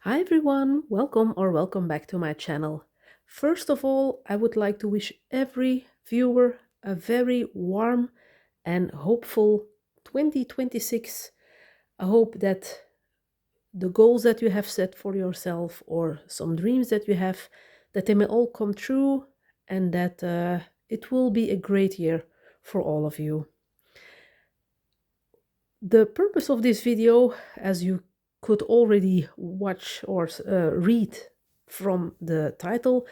Hi everyone, welcome back to my channel. First of all, I would like to wish every viewer a very warm and hopeful 2026. I hope that the goals that you have set for yourself or some dreams that you have, that they may all come true and that it will be a great year for all of you. The purpose of this video, as you could already watch or read from the title,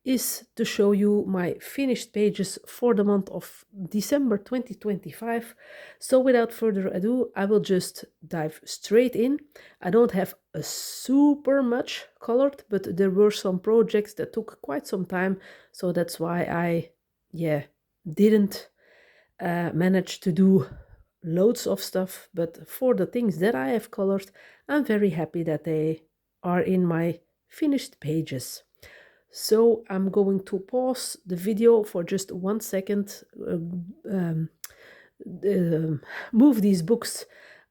is to show you my finished pages for the month of December 2025. So without further ado, I will just dive straight in. I don't have a super much colored, but there were some projects that took quite some time, so that's why I didn't manage to do loads of stuff, but for the things that I have colored, I'm very happy that they are in my finished pages. So I'm going to pause the video for just 1 second, move these books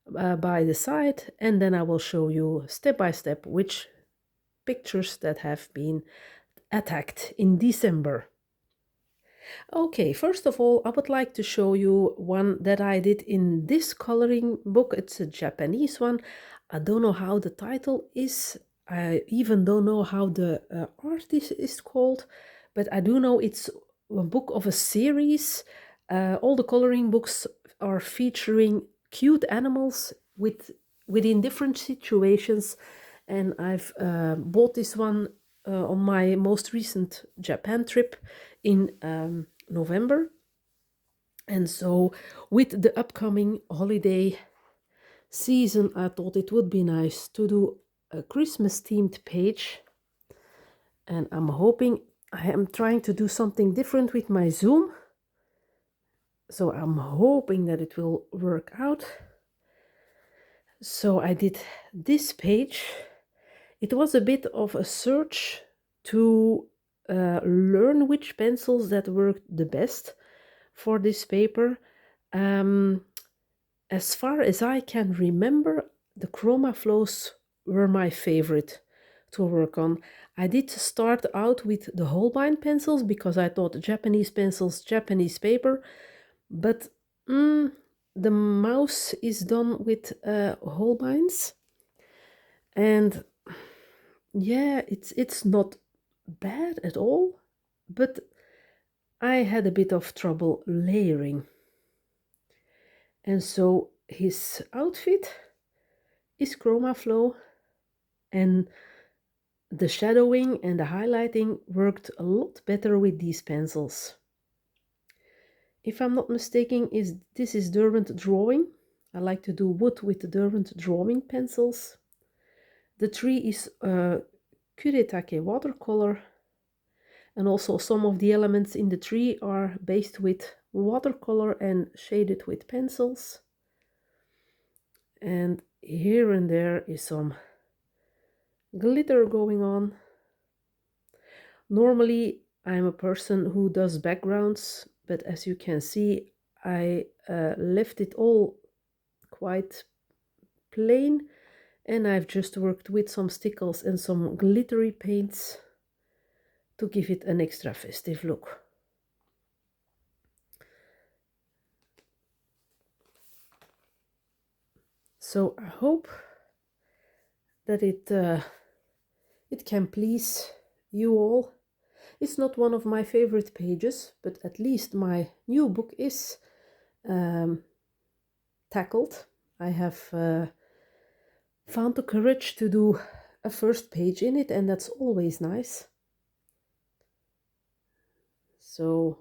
by the side, and then I will show you step by step which pictures that have been attacked in December. Okay, first of all, I would like to show you one that I did in this coloring book. It's a Japanese one. I don't know how the title is. I even don't know how the artist is called, but I do know it's a book of a series. All the coloring books are featuring cute animals within different situations, and I've bought this one on my most recent Japan trip in November. And so with the upcoming holiday season, I thought it would be nice to do a Christmas themed page. And I'm hoping, I am trying to do something different with my Zoom. So I'm hoping that it will work out. So I did this page. It was a bit of a search to learn which pencils that worked the best for this paper. As far as I can remember, the Chroma Flows were my favorite to work on. I did start out with the Holbein pencils because I thought Japanese pencils, Japanese paper, but the mouse is done with Holbeins, and yeah, it's not bad at all, but I had a bit of trouble layering. And so his outfit is Chroma Flow, and the shadowing and the highlighting worked a lot better with these pencils. If I'm not mistaken, this is Derwent Drawing. I like to do wood with Derwent Drawing pencils. The tree is Kuretake watercolor, and also some of the elements in the tree are based with watercolor and shaded with pencils. And here and there is some glitter going on. Normally I'm a person who does backgrounds, but as you can see, I left it all quite plain, and I've just worked with some stickles and some glittery paints to give it an extra festive look. So I hope that it can please you all. It's not one of my favorite pages, but at least my new book is tackled. I have found the courage to do a first page in it, and that's always nice. So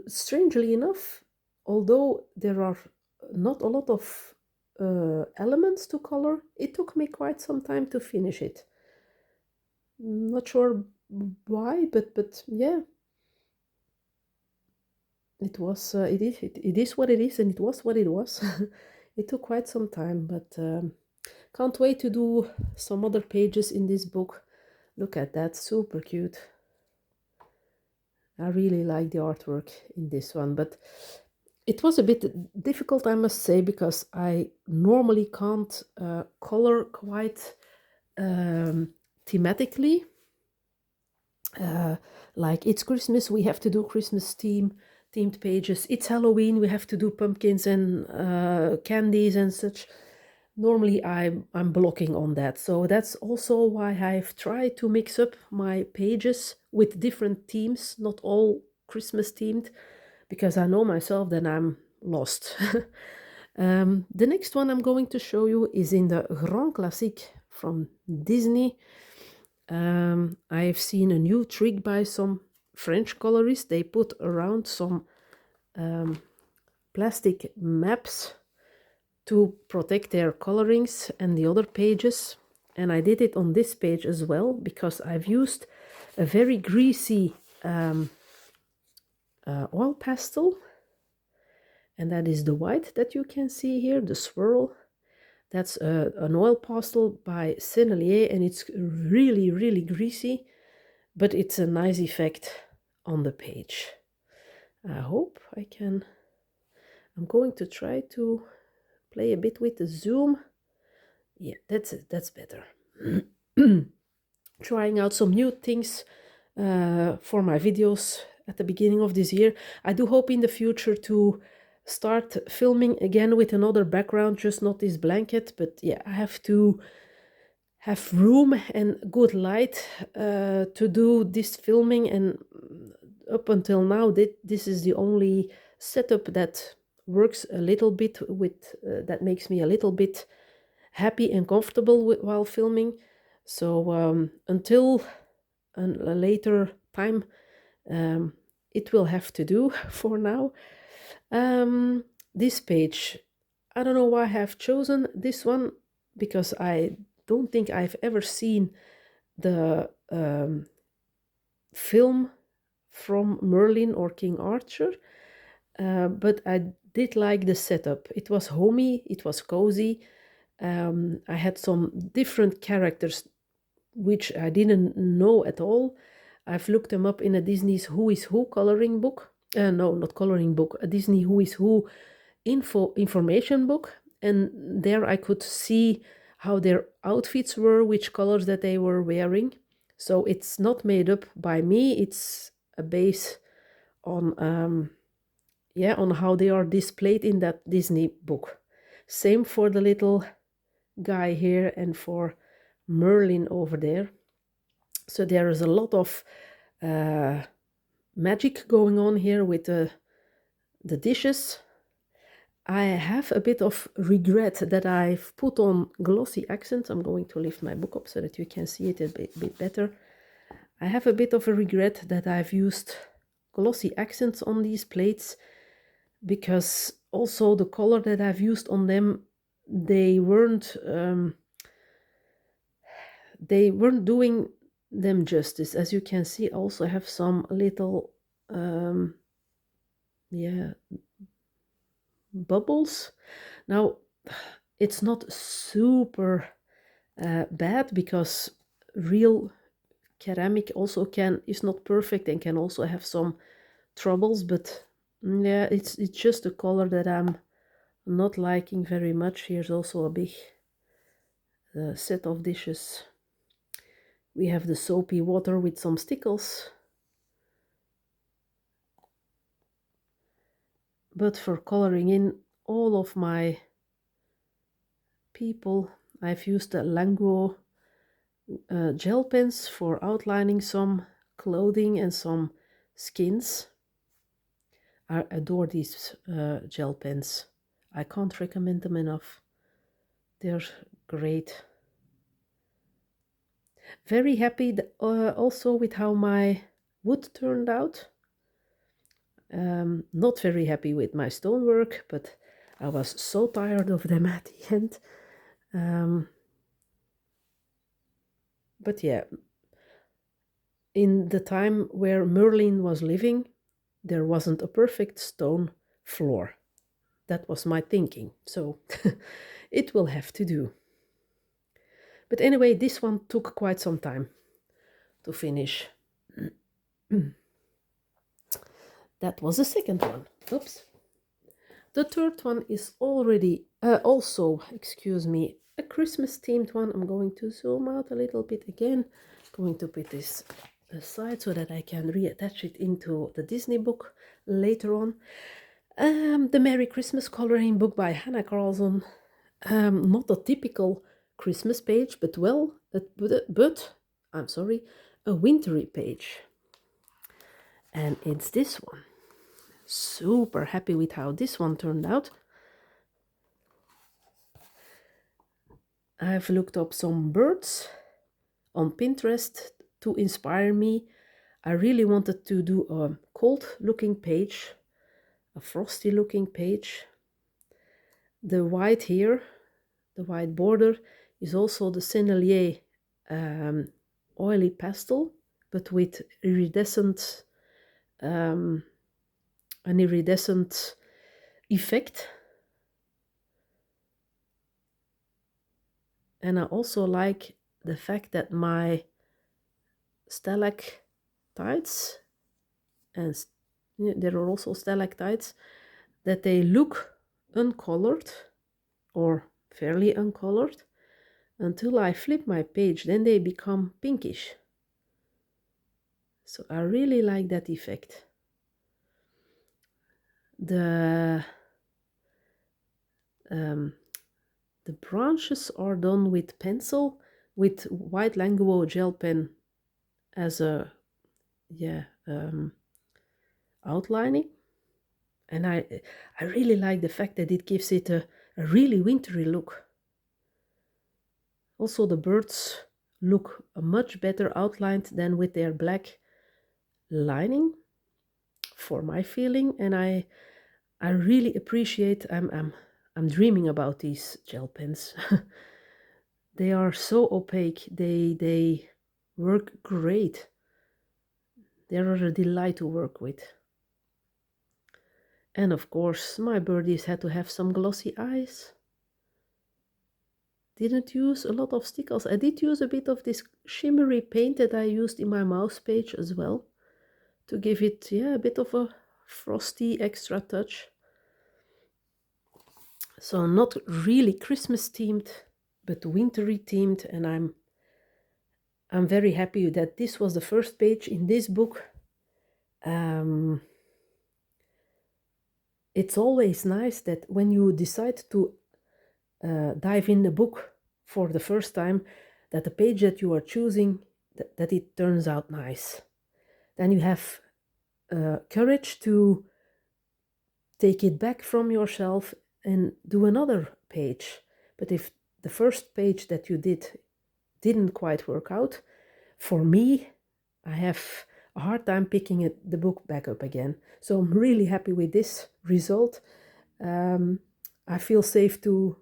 strangely enough, although there are not a lot of elements to color, it took me quite some time to finish it. Not sure why, but yeah, it was it is what it is, and it was what it was. It took quite some time, but can't wait to do some other pages in this book. Look at that, super cute. I really like the artwork in this one, but it was a bit difficult, I must say, because I normally can't color quite thematically. Like it's Christmas, we have to do Christmas themed pages. It's Halloween, we have to do pumpkins and candies and such. Normally I'm blocking on that. So that's also why I've tried to mix up my pages with different themes, not all Christmas themed, because I know myself that I'm lost. The next one I'm going to show you is in the Grand Classique from Disney. I've seen a new trick by some French colorists. They put around some plastic maps to protect their colorings and the other pages. And I did it on this page as well because I've used a very greasy oil pastel. And that is the white that you can see here, the swirl. That's an oil pastel by Sennelier, and it's really, really greasy, but it's a nice effect on the page. I hope I can. I'm going to try to play a bit with the zoom. Yeah, that's better. Trying out some new things for my videos at the beginning of this year. I do hope in the future to start filming again with another background, just not this blanket, but yeah, I have to have room and good light to do this filming, and up until now this is the only setup that works a little bit with that makes me a little bit happy and comfortable while filming. So until a later time, it will have to do for now. This page, I don't know why I have chosen this one, because I don't think I've ever seen the film from Merlin or King Arthur, but I did like the setup. It was homey, it was cozy. I had some different characters which I didn't know at all. I've looked them up in a Disney's Who is Who coloring book. No, not coloring book, a Disney Who is Who information book. And there I could see how their outfits were, which colors that they were wearing. So it's not made up by me. It's a base on, on how they are displayed in that Disney book. Same for the little guy here and for Merlin over there. So there is a lot of magic going on here with the dishes. I have a bit of regret that I've put on glossy accents. I'm going to lift my book up so that you can see it a bit better. I have a bit of a regret that I've used glossy accents on these plates, because also the color that I've used on them, they weren't doing them justice. As you can see, also have some little bubbles. Now it's not super bad, because real ceramic also is not perfect and can also have some troubles, but yeah, it's just a color that I'm not liking very much. Here's also a big set of dishes. We have the soapy water with some stickles. But for coloring in all of my people, I've used the Languo gel pens for outlining some clothing and some skins. I adore these gel pens. I can't recommend them enough. They're great. Very happy also with how my wood turned out. Not very happy with my stonework, but I was so tired of them at the end. But yeah, in the time where Merlin was living, there wasn't a perfect stone floor. That was my thinking, so it will have to do. But anyway, this one took quite some time to finish. That was the second one. Oops. The third one is already also, excuse me, a Christmas themed one. I'm going to zoom out a little bit again. Going to put this aside so that I can reattach it into the Disney book later on. The Merry Christmas coloring book by Hannah Carlson. Not a typical Christmas page, but I'm sorry, a wintry page. And it's this one. Super happy with how this one turned out. I've looked up some birds on Pinterest to inspire me. I really wanted to do a cold looking page, a frosty looking page. The white here, the white border, is also the Sennelier oily pastel, but with iridescent, an iridescent effect. And I also like the fact that my stalactites, and there are also stalactites, that they look uncolored or fairly uncolored until I flip my page, then they become pinkish. So I really like that effect. The branches are done with pencil, with white Languo gel pen as a outlining, and I really like the fact that it gives it a really wintry look. Also, the birds look much better outlined than with their black lining, for my feeling, and I really appreciate. I'm dreaming about these gel pens. They are so opaque. They work great. They are a delight to work with. And of course, my birdies had to have some glossy eyes. Didn't use a lot of stickles. I did use a bit of this shimmery paint that I used in my mouse page as well, to give it, a bit of a frosty extra touch. So not really Christmas themed, but wintry themed, and I'm very happy that this was the first page in this book. It's always nice that when you decide to dive in the book for the first time, that the page that you are choosing, that it turns out nice. Then you have courage to take it back from your shelf and do another page. But if the first page that you didn't quite work out, for me, I have a hard time picking the book back up again. So I'm really happy with this result. I feel safe to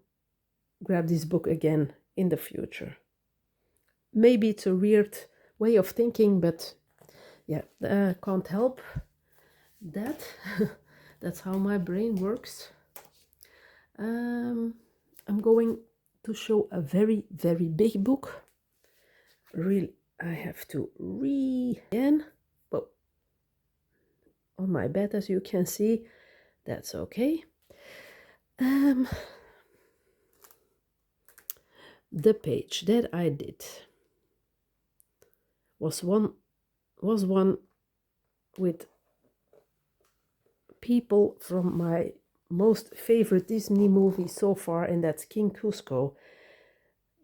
grab this book again in the future. Maybe it's a weird way of thinking, but yeah, can't help that. That's how my brain works. I'm going to show a very, very big book. Really, I have to again, but on my bed, as you can see, that's okay. The page that I did was one with people from my most favorite Disney movie so far, and that's King Cusco.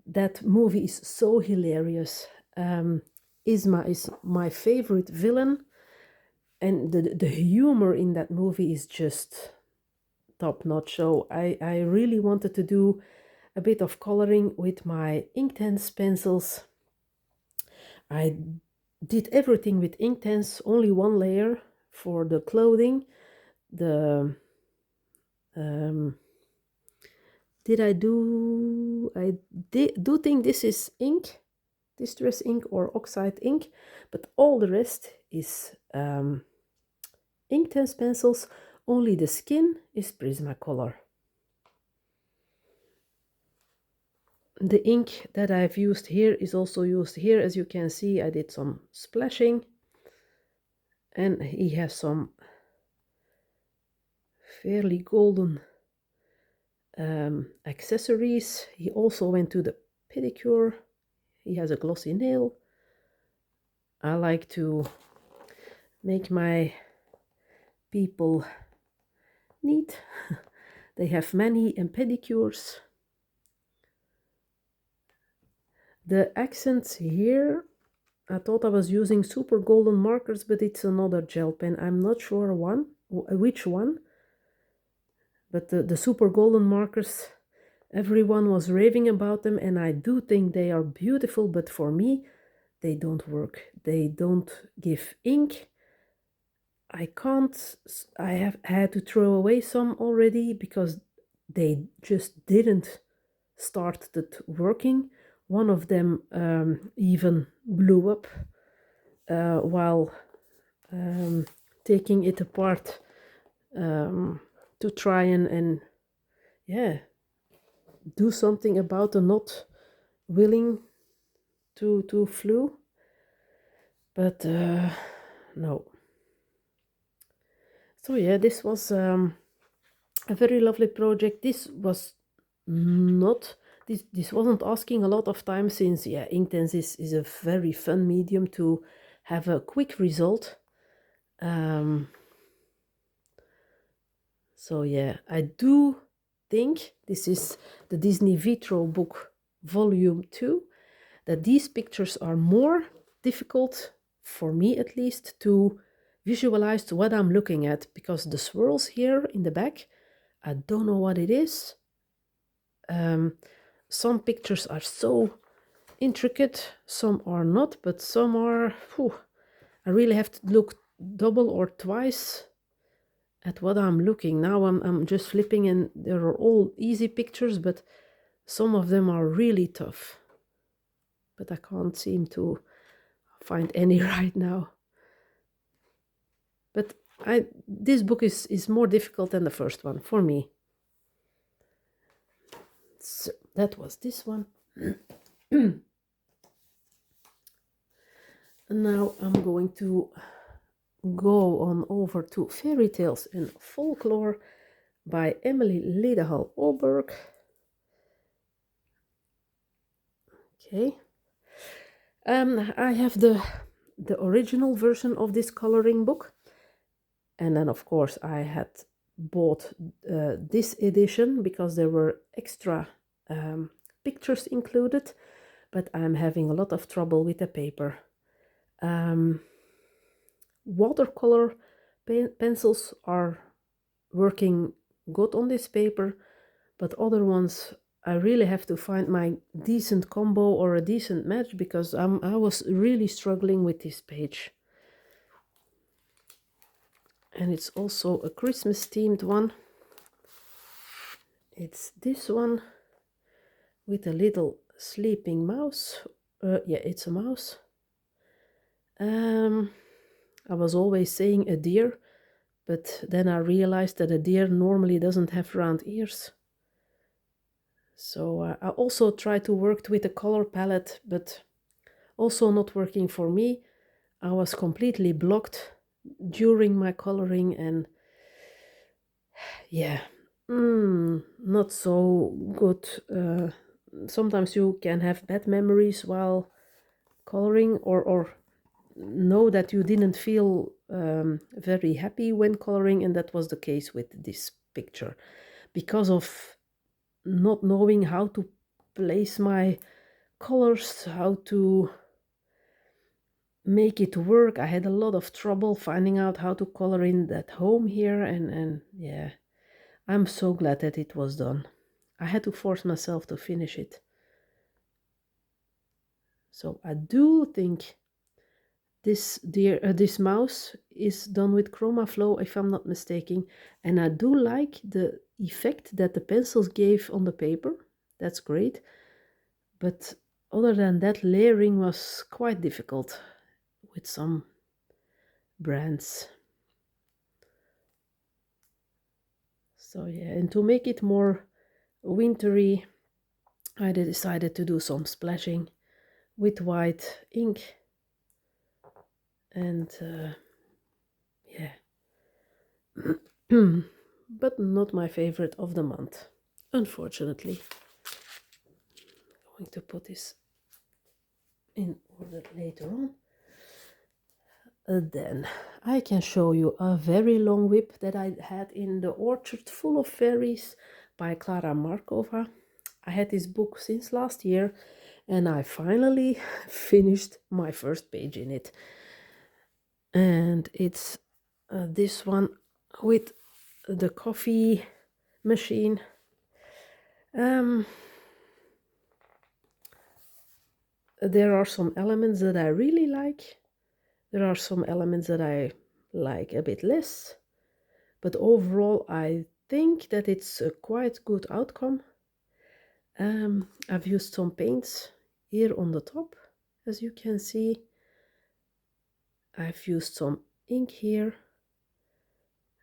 That movie is so hilarious. Isma is my favorite villain, and the humor in that movie is just top notch. So I really wanted to do a bit of coloring with my Inktense pencils. I did everything with Inktense, only one layer for the clothing. I do think this is ink, distress ink or oxide ink, but all the rest is Inktense pencils. Only the skin is Prismacolor. The ink that I've used here is also used here. As you can see, I did some splashing, and he has some fairly golden accessories. He also went to the pedicure. He has a glossy nail. I like to make my people neat. They have mani and pedicures. The accents here, I thought I was using super golden markers, but it's another gel pen. I'm not sure which one, but the super golden markers, everyone was raving about them, and I do think they are beautiful, but for me, they don't work. They don't give ink. I have had to throw away some already because they just didn't started working. One of them even blew up while taking it apart to try and yeah, do something about the not willing to flew. But no. So yeah, this was a very lovely project. This was not this wasn't asking a lot of time, since yeah, Inktense is a very fun medium to have a quick result. So yeah, I do think this is the Disney Vitraux book volume 2, that these pictures are more difficult, for me at least, to visualize what I'm looking at, because the swirls here in the back, I don't know what it is. Some pictures are so intricate, some are not, but some are, I really have to look double or twice at what I'm looking. Now I'm just flipping, and there are all easy pictures, but some of them are really tough. But I can't seem to find any right now. But this book is more difficult than the first one for me. So that was this one. And now I'm going to go on over to Fairy Tales and Folklore by Emily Ledehal Oberg. Okay. I have the original version of this coloring book, and then of course I had bought this edition because there were extra pictures included, but I'm having a lot of trouble with the paper. Watercolor pencils are working good on this paper, but other ones I really have to find my decent combo or a decent match, because I was really struggling with this page. And it's also a Christmas themed one. It's this one with a little sleeping mouse. Yeah, it's a mouse. I was always saying a deer, but then I realized that a deer normally doesn't have round ears. So I also tried to work with a color palette, but also not working for me. I was completely blocked during my coloring, and yeah, not so good. Sometimes you can have bad memories while coloring, or know that you didn't feel very happy when coloring, and that was the case with this picture. Because of not knowing how to place my colors, how to make it work, I had a lot of trouble finding out how to color in that home here, and yeah, I'm so glad that it was done. I had to force myself to finish it. So I do think this mouse is done with Chroma Flow, if I'm not mistaken, and I do like the effect that the pencils gave on the paper. That's great, but other than that, layering was quite difficult with some brands. So yeah, and to make it more wintry, I decided to do some splashing with white ink, and yeah, but not my favorite of the month, unfortunately. I'm going to put this in order later on. Then I can show you a very long whip that I had in the orchard full of fairies by Klara Markova. I had this book since last year and I finally finished my first page in it. And it's this one with the coffee machine. There are some elements that I really like. There are some elements that I like a bit less. But overall, I think that it's a quite good outcome. I've used some paints here on the top, as you can see. I've used some ink here.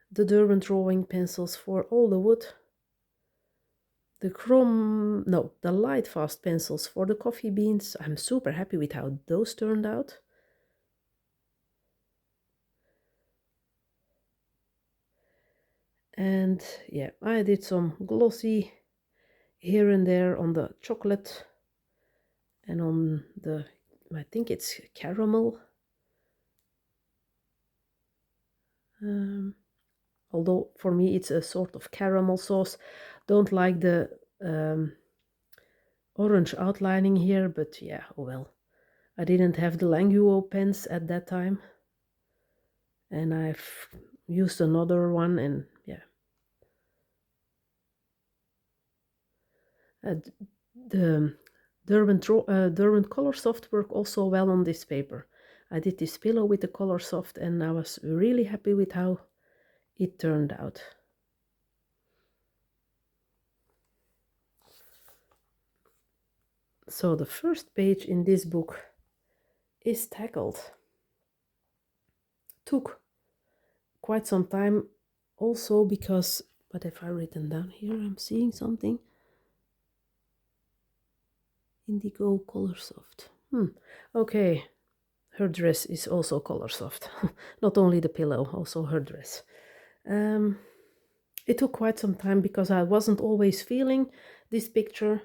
The Derwent drawing pencils for all the wood. The light fast pencils for the coffee beans. I'm super happy with how those turned out. And yeah, I did some glossy here and there on the chocolate and on the, I think it's caramel. Although for me it's a sort of caramel sauce. Don't like the orange outlining here, but yeah, oh well. I didn't have the Languo pens at that time. And I've used another one and yeah. The Derwent Color Soft work also well on this paper. I did this pillow with the Color Soft and I was really happy with how it turned out. So the first page in this book is tackled. Took quite some time also because, what have I written down here? I'm seeing something. Indigo Color Soft. Okay, her dress is also Color Soft. Not only the pillow, also her dress. It took quite some time because I wasn't always feeling this picture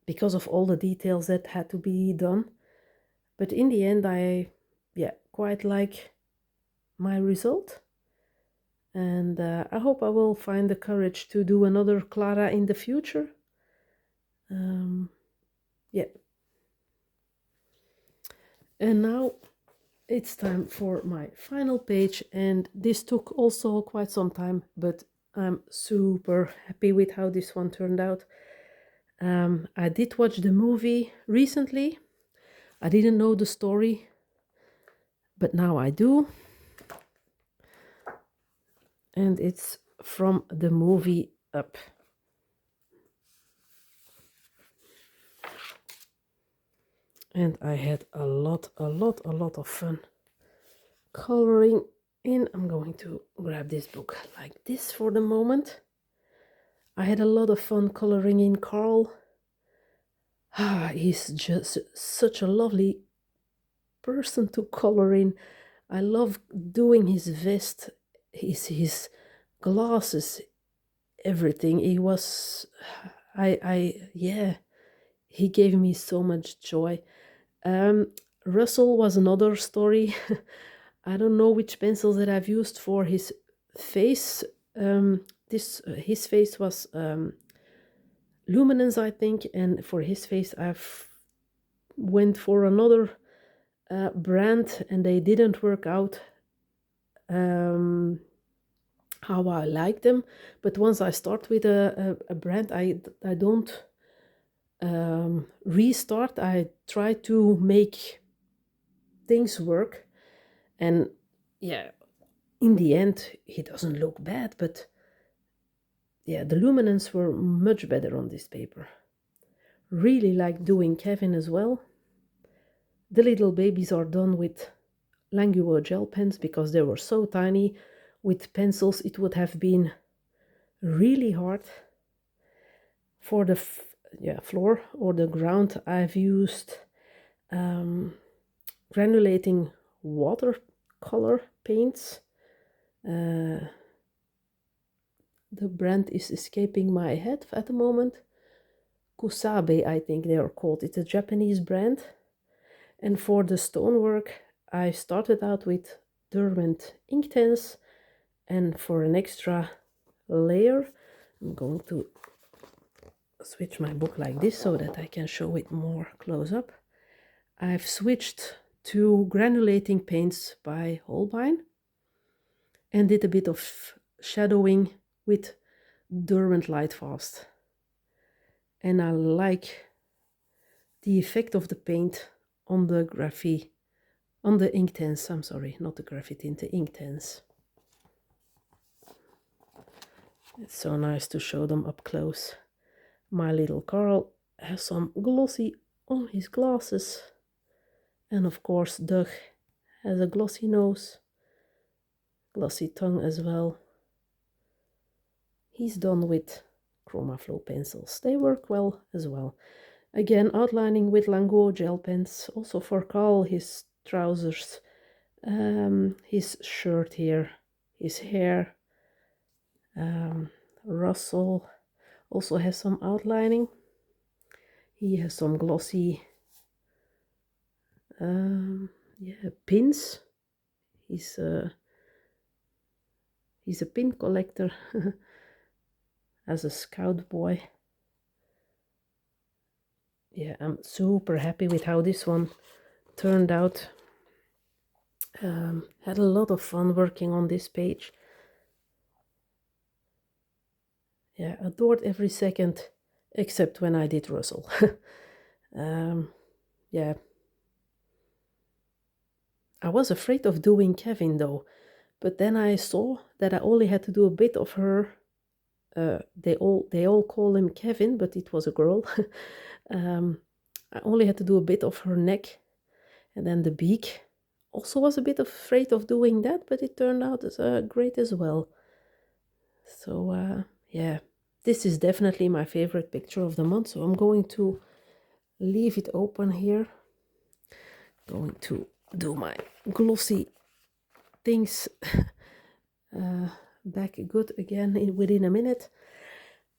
because of all the details that had to be done. But in the end, I quite like my result. And I hope I will find the courage to do another Clara in the future. Yeah. And now it's time for my final page, and this took also quite some time, but I'm super happy with how this one turned out. I did watch the movie recently. I didn't know the story, but now I do. And it's from the movie Up. And I had a lot of fun coloring in. I'm going to grab this book like this for the moment. I had a lot of fun coloring in Carl. He's just such a lovely person to color in. I love doing his vest, his glasses, everything. He was, he gave me so much joy. Russell was another story. I don't know which pencils that I've used for his face. His face was luminance, I think, and for his face I've went for another brand and they didn't work out how I like them. But once I start with a brand, I don't restart. I try to make things work, and yeah, in the end he doesn't look bad, but yeah, the luminance were much better on this paper. Really like doing Kevin as well. The little babies are done with Languo gel pens because they were so tiny. With pencils it would have been really hard. For the floor or the ground, I've used granulating watercolor paints. The brand is escaping my head at the moment. Kusabe, I think they are called. It's a Japanese brand. And for the stonework, I started out with Derwent Inktense, and for an extra layer, I'm going to switch my book like this so that I can show it more close up. I've switched to granulating paints by Holbein and did a bit of shadowing with Derwent Lightfast. And I like the effect of the paint on the on the Inktense. I'm sorry, not the graphite, the Inktense. It's so nice to show them up close. My little Carl has some glossy on his glasses. And of course, Doug has a glossy nose, glossy tongue as well. He's done with ChromaFlow pencils. They work well as well. Again, outlining with Lango gel pens. Also for Carl, his trousers, his shirt here, his hair. Russell also has some outlining. He has some glossy pins. He's a pin collector as a scout boy. Yeah, I'm super happy with how this one turned out. Had a lot of fun working on this page. Yeah, adored every second except when I did Russell. Yeah, I was afraid of doing Kevin though, but then I saw that I only had to do a bit of her. They all call him Kevin, but it was a girl. I only had to do a bit of her neck, and then the beak. Also was a bit afraid of doing that, but it turned out as great as well. So yeah, this is definitely my favorite picture of the month. So I'm going to leave it open here. Going to do my glossy things back good again within a minute.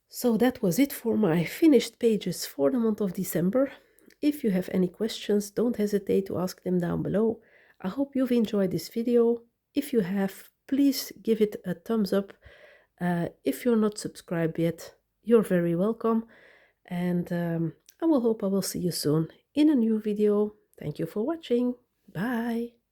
So that was it for my finished pages for the month of December. If you have any questions, don't hesitate to ask them down below. I hope you've enjoyed this video. If you have, please give it a thumbs up. If you're not subscribed yet, you're very welcome. And I will hope I will see you soon in a new video. Thank you for watching. Bye.